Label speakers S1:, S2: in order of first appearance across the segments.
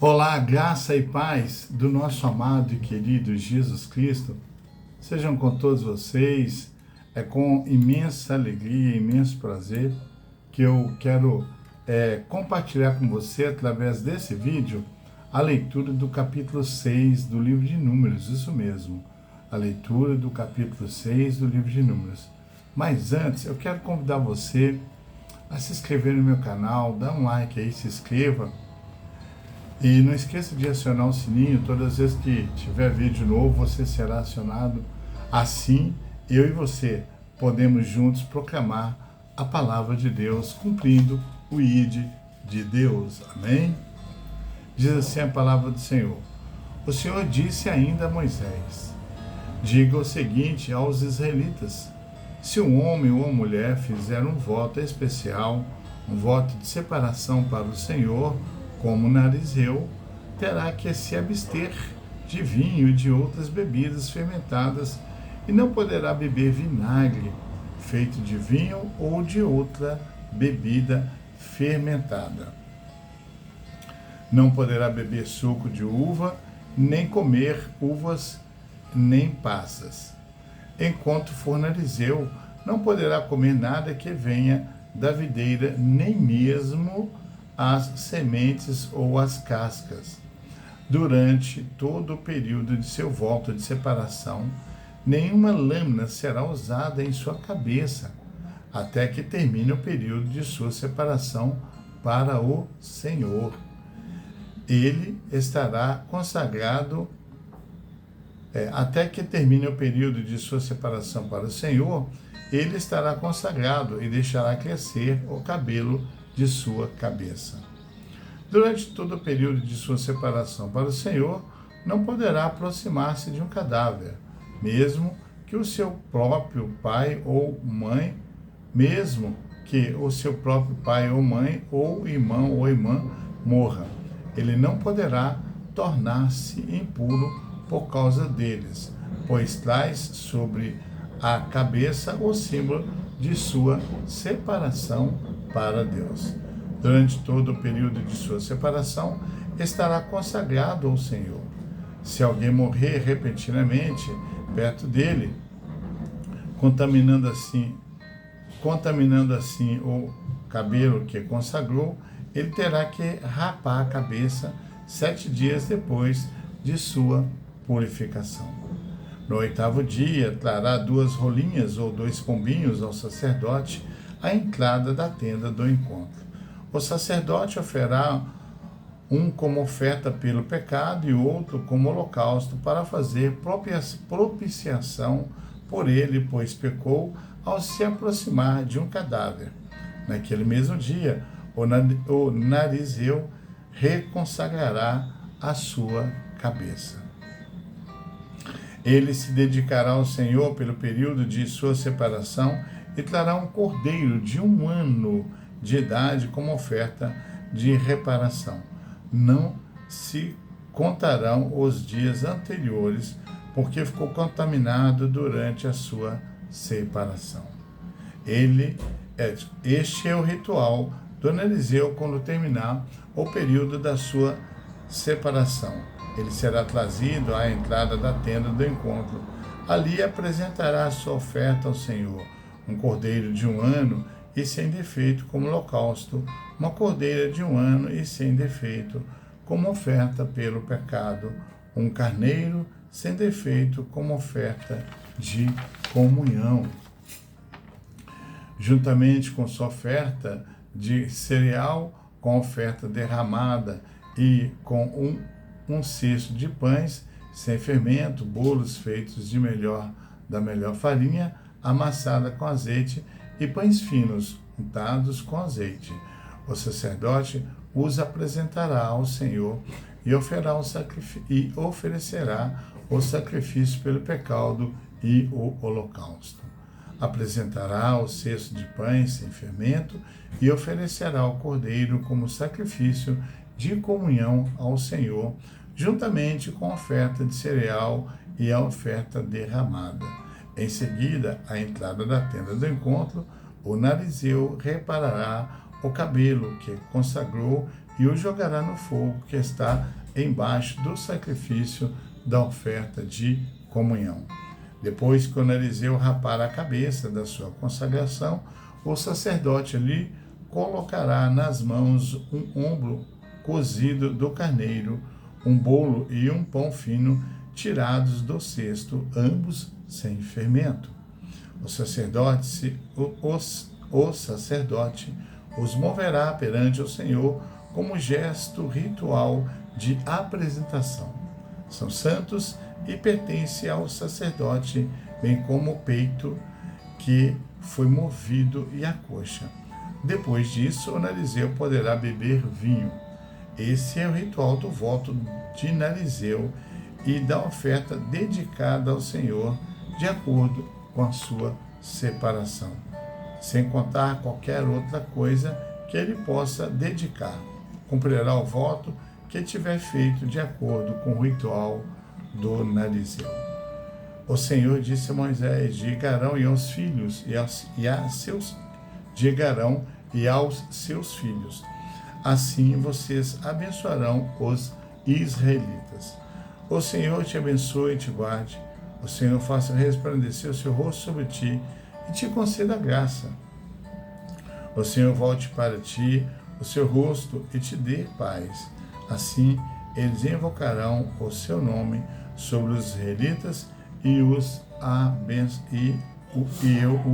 S1: Olá, graça e paz do nosso amado e querido Jesus Cristo sejam com todos vocês. É com imensa alegria, imenso prazer que eu quero compartilhar com você, através desse vídeo, a leitura do capítulo 6 do livro de Números, isso mesmo, a leitura do capítulo 6 do livro de Números. Mas antes, eu quero convidar você a se inscrever no meu canal, dá um like aí, se inscreva. E não esqueça de acionar o sininho, todas as vezes que tiver vídeo novo, você será acionado. Assim, eu e você podemos juntos proclamar a palavra de Deus, cumprindo o ID de Deus. Amém? Diz assim a palavra do Senhor. O Senhor disse ainda a Moisés: diga o seguinte aos israelitas: se um homem ou uma mulher fizer um voto especial, um voto de separação para o Senhor, como narizeu, terá que se abster de vinho e de outras bebidas fermentadas e não poderá beber vinagre feito de vinho ou de outra bebida fermentada. Não poderá beber suco de uva, nem comer uvas, nem passas. Enquanto for narizeu, não poderá comer nada que venha da videira, nem mesmo as sementes ou as cascas. Durante todo o período de seu voto de separação, nenhuma lâmina será usada em sua cabeça, até que termine o período de sua separação para o Senhor. Ele estará consagrado, até que termine o período de sua separação para o Senhor, ele estará consagrado e deixará crescer o cabelo de sua cabeça. Durante todo o período de sua separação para o Senhor, não poderá aproximar-se de um cadáver, mesmo que o seu próprio pai ou mãe, ou irmão ou irmã morra. Ele não poderá tornar-se impuro por causa deles, pois traz sobre a cabeça o símbolo de sua separação para Deus. Durante todo o período de sua separação, estará consagrado ao Senhor. Se alguém morrer repentinamente perto dele, contaminando assim o cabelo que consagrou, ele terá que rapar a cabeça 7 dias depois de sua purificação. No 8º dia, trará 2 rolinhas ou 2 pombinhos ao sacerdote à entrada da tenda do encontro. O sacerdote oferará um como oferta pelo pecado e outro como holocausto para fazer propiciação por ele, pois pecou ao se aproximar de um cadáver. Naquele mesmo dia, o narizeu reconsagrará a sua cabeça. Ele se dedicará ao Senhor pelo período de sua separação e trará um cordeiro de 1 ano de idade como oferta de reparação. Não se contarão os dias anteriores, porque ficou contaminado durante a sua separação. Este é o ritual do narizeu quando terminar o período da sua separação. Ele será trazido à entrada da tenda do encontro. Ali apresentará a sua oferta ao Senhor, um cordeiro de 1 ano e sem defeito como holocausto, uma cordeira de 1 ano e sem defeito como oferta pelo pecado, um carneiro sem defeito como oferta de comunhão. Juntamente com sua oferta de cereal, com oferta derramada e com um cesto de pães sem fermento, bolos feitos da melhor farinha, amassada com azeite, e pães finos, untados com azeite. O sacerdote os apresentará ao Senhor e oferecerá o sacrifício pelo pecado e o holocausto. Apresentará o cesto de pães sem fermento e oferecerá o cordeiro como sacrifício de comunhão ao Senhor, juntamente com a oferta de cereal e a oferta derramada. Em seguida, à entrada da tenda do encontro, o narizeu reparará o cabelo que consagrou e o jogará no fogo que está embaixo do sacrifício da oferta de comunhão. Depois que Eliseu rapar a cabeça da sua consagração, o sacerdote lhe colocará nas mãos um ombro cozido do carneiro, um bolo e um pão fino tirados do cesto, ambos sem fermento. O sacerdote os moverá perante o Senhor como gesto ritual de apresentação. São santos e pertencem ao sacerdote, bem como o peito que foi movido e a coxa. Depois disso, o narizeu poderá beber vinho. Esse é o ritual do voto de narizeu e da oferta dedicada ao Senhor, de acordo com a sua separação, sem contar qualquer outra coisa que ele possa dedicar. Cumprirá o voto que tiver feito de acordo com o ritual do narizeu. O Senhor disse a Moisés: diga a Arão e aos filhos aos seus filhos, assim vocês abençoarão os israelitas. O Senhor te abençoe e te guarde. O Senhor faça resplandecer o seu rosto sobre ti e te conceda graça. O Senhor volte para ti o seu rosto e te dê paz. Assim, eles invocarão o seu nome sobre os israelitas e eu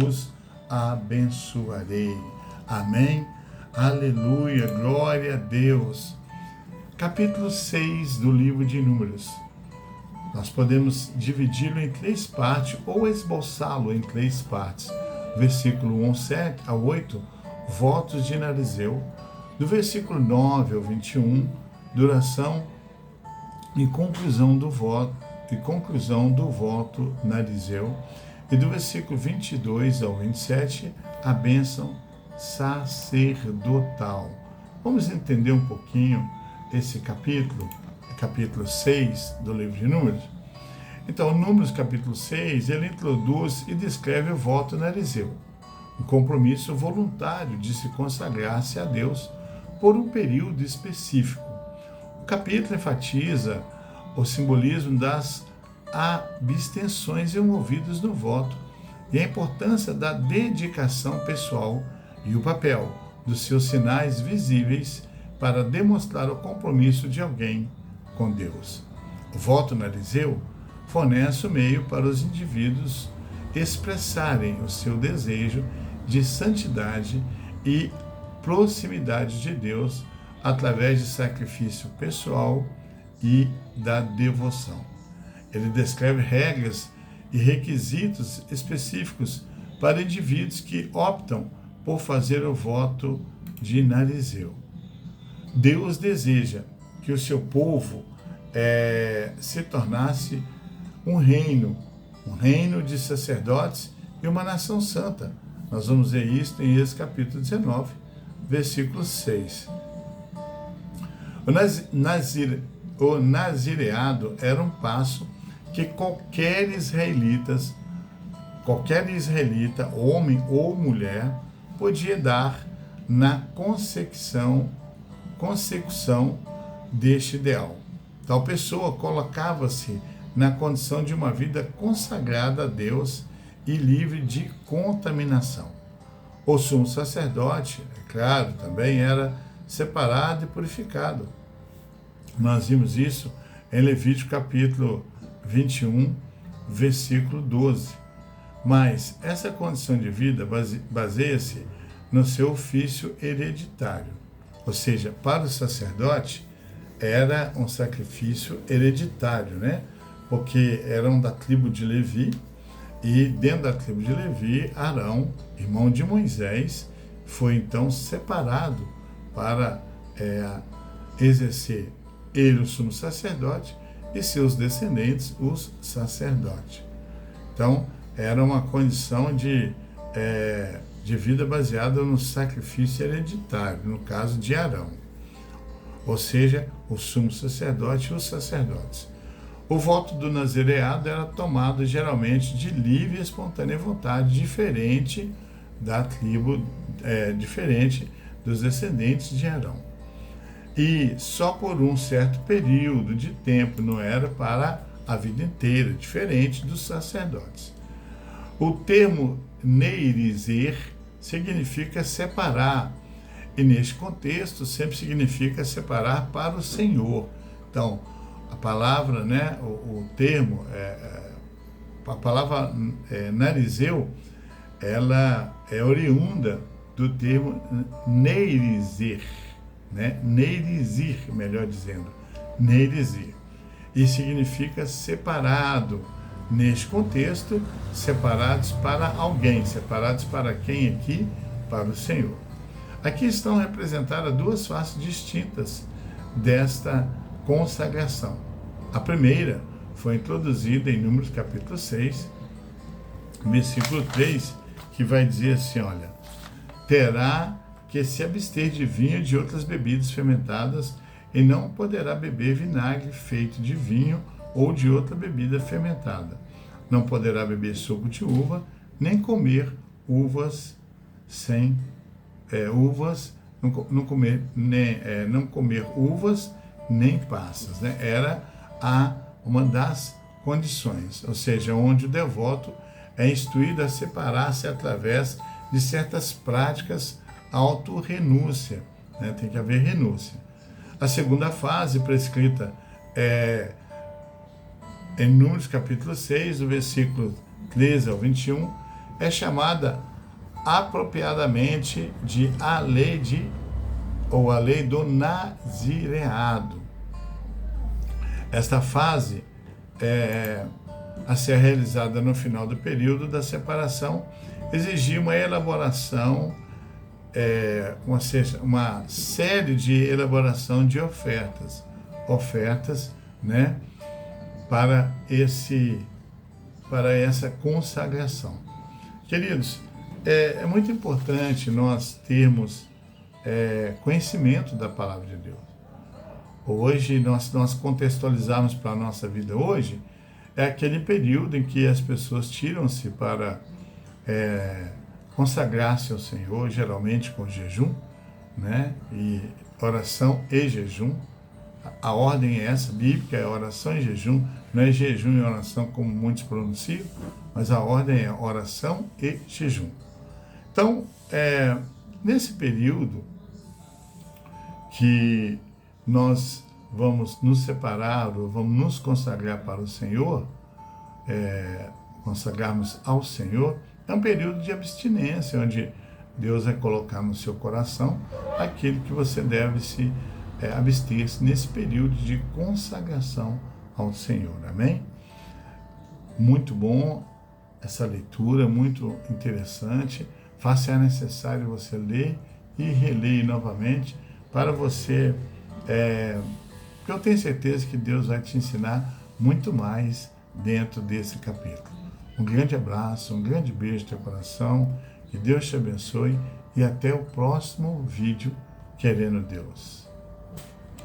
S1: os abençoarei. Amém? Aleluia, glória a Deus. Capítulo 6 do livro de Números. Nós podemos dividi-lo em 3 partes ou esboçá-lo em 3 partes. Versículo 1 ao 8, votos de narizeu. Do versículo 9 ao 21, duração e conclusão do voto narizeu. E do versículo 22 ao 27, a bênção sacerdotal. Vamos entender um pouquinho esse capítulo 6 do livro de Números. Então, Números capítulo 6, ele introduz e descreve o voto narizeu, um compromisso voluntário de se consagrar-se a Deus por um período específico. O capítulo enfatiza o simbolismo das abstenções envolvidas no voto e a importância da dedicação pessoal e o papel dos seus sinais visíveis para demonstrar o compromisso de alguém com Deus. O voto narizeu fornece o meio para os indivíduos expressarem o seu desejo de santidade e proximidade de Deus através de sacrifício pessoal e da devoção. Ele descreve regras e requisitos específicos para indivíduos que optam por fazer o voto de narizeu. Deus deseja que o seu povo se tornasse um reino de sacerdotes e uma nação santa. Nós vamos ver isso em Êxodo capítulo 19, versículo 6. O nazireado era um passo que qualquer israelita, homem ou mulher, podia dar na consecução deste ideal. Tal pessoa colocava-se na condição de uma vida consagrada a Deus e livre de contaminação. O sumo sacerdote, é claro, também era separado e purificado. Nós vimos isso em Levítico capítulo 21, versículo 12. Mas essa condição de vida baseia-se no seu ofício hereditário. Ou seja, para o sacerdote era um sacrifício hereditário, né? Porque eram da tribo de Levi, e dentro da tribo de Levi, Arão, irmão de Moisés, foi então separado para exercer ele o sumo sacerdote e seus descendentes os sacerdotes. Então, era uma condição de vida baseada no sacrifício hereditário, no caso de Arão, ou seja, o sumo sacerdote e os sacerdotes. O voto do nazireado era tomado geralmente de livre e espontânea vontade, diferente da tribo, diferente dos descendentes de Arão. e só por um certo período de tempo, não era para a vida inteira, diferente dos sacerdotes. O termo neirizer significa separar, e neste contexto sempre significa separar para o Senhor. Então, a palavra, né, o termo, a palavra narizeu, ela é oriunda do termo neirizer, né? Neirizir, melhor dizendo, neirizir. E significa separado. Neste contexto, separados para alguém. Separados para quem aqui? Para o Senhor. Aqui estão representadas duas faces distintas desta consagração. A primeira foi introduzida em Números capítulo 6, versículo 3, que vai dizer assim, olha, terá que se abster de vinho e de outras bebidas fermentadas e não poderá beber vinagre feito de vinho ou de outra bebida fermentada. Não poderá beber suco de uva, nem comer uvas não comer uvas nem passas, né? Era uma das condições, ou seja, onde o devoto é instruído a separar-se através de certas práticas auto-renúncia, né? Tem que haver renúncia. A segunda fase prescrita em Números capítulo 6, do versículo 13 ao 21, é chamada apropriadamente de a lei do nazireado. Esta fase a ser realizada no final do período da separação exigia uma elaboração, uma série de elaboração de ofertas, né, para essa consagração. Queridos, é muito importante nós termos conhecimento da palavra de Deus. Hoje, nós contextualizarmos para a nossa vida hoje, é aquele período em que as pessoas tiram-se para consagrar-se ao Senhor, geralmente com jejum, né? E oração e jejum. A ordem é essa, bíblica, é oração e jejum, não é jejum e oração como muitos pronunciam, mas a ordem é oração e jejum. Então, nesse período que nós vamos nos separar ou vamos nos consagrar para o Senhor, consagrarmos ao Senhor, é um período de abstinência, onde Deus vai colocar no seu coração aquilo que você deve se abster-se nesse período de consagração ao Senhor. Amém? Muito bom essa leitura, muito interessante. Faça necessário você ler e reler novamente para você, porque eu tenho certeza que Deus vai te ensinar muito mais dentro desse capítulo. Um grande abraço, um grande beijo no teu coração, que Deus te abençoe e até o próximo vídeo, querendo Deus.